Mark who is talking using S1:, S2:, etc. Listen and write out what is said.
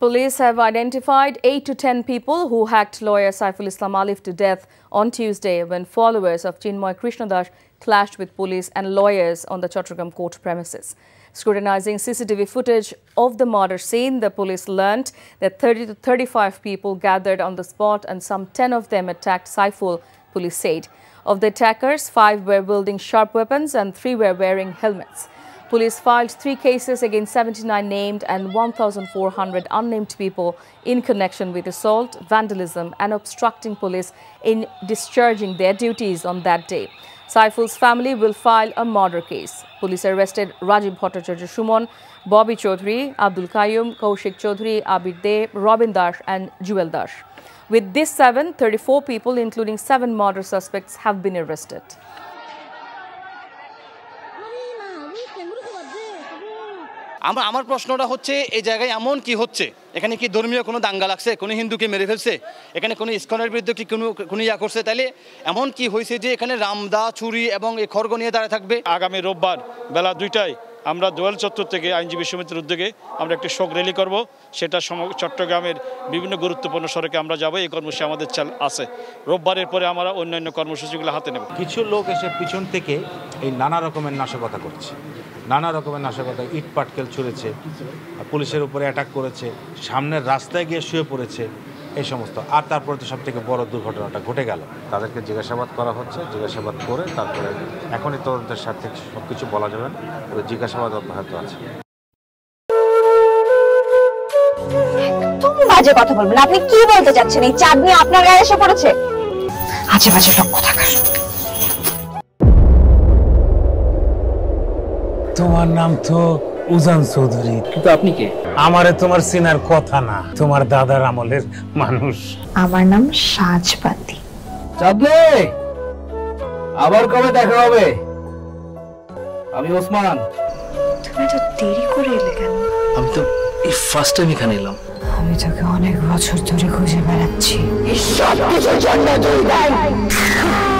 S1: Police have identified 8 to 10 people who hacked lawyer Saiful Islam Alif to death on Tuesday when followers of Chinmoy Krishnadas clashed with police and lawyers on the Chattogram court premises. Scrutinizing CCTV footage of the murder scene, the police learnt that 30 to 35 people gathered on the spot and some 10 of them attacked Saiful, police said. Of the attackers, 5 were wielding sharp weapons and 3 were wearing helmets. Police filed 3 cases against 79 named and 1,400 unnamed people in connection with assault, vandalism and obstructing police in discharging their duties on that day. Saiful's family will file a murder case. Police arrested Rajiv Bhattacharya Shumon, Bobby Chaudhary, Abdul Qayyum, Kaushik Chaudhary, Abir De, Robin Dash and Jewel Dash. With this 34 people, including 7 murder suspects, have been arrested.
S2: আমার প্রশ্নটা হচ্ছে এই জায়গায় এমন কি হচ্ছে এখানে কি ধর্মীয় কোনো দাঙ্গা লাগছে কোনো হিন্দুকে মেরে ফেলছে এখানে কোনো ইসকনের বিরুদ্ধে কি কোনো ইয়া করছে তাইলে এমন কি হয়েছে যে এখানে রামদা ছুরি এবং এই খড়গ নিয়ে দাঁড়ায় থাকবে
S3: আগামী রোববার বেলা 2টায় আমরা দোয়েল চত্বর থেকে আইনজীবী সমিতির উদ্যোগে আমরা একটা শোক র্যালি করব সেটা চট্টগ্রামের বিভিন্ন গুরুত্বপূর্ণ সড়কে আমরা যাব এই কর্মসূচি আমাদের আছে রোববারের পরে আমরা অন্যান্য কর্মসূচিগুলো হাতে নেব
S4: কিছু লোক এসে পিছন থেকে এই নানা রকমের নাশকতা করছে নানা রকমের নাশকতা ইট পাটকেল ছুঁড়েছে পুলিশের উপরে অ্যাটাক করেছে সামনের রাস্তায় গিয়ে শুয়ে পড়েছে এই সমস্ত আর তারপরে তো সবথেকে বড় দুর্ঘটনাটা ঘটে গেল তাদেরকে জিজ্ঞাসাবাদ করা হচ্ছে জিজ্ঞাসাবাদ করে তারপরে এখনই তদন্তের স্বার্থে সবকিছু বলা যাবে না জিজ্ঞাসাবাদ অব্যাহত আছে
S5: তুমি বাজে কথা বলবেন আপনি কি বলতে চাচ্ছেন এই চাঁদ নিয়ে আপনার গায়ে এসে পড়েছে আজে বাজে লোক কোথাকার
S6: তোমার নাম তো উজান চৌধুরী
S7: কিন্তু আপনি কে
S6: আমারে তোমার চিনার কথা না তোমার দাদার আমলের মানুষ
S5: আমার নাম সাজবাতি
S7: চাঁদনি আবার কবে দেখা হবে আমি ওসমান
S5: তুমি তো দেরি করে এলে কেন
S7: আমি তো এই ফার্স্ট টাইম এখানে এলাম
S5: আমি তোকে অনেক বছর ধরে খুঁজে বেড়াচ্ছি এই সব কিছুর জন্য তুই দায়ী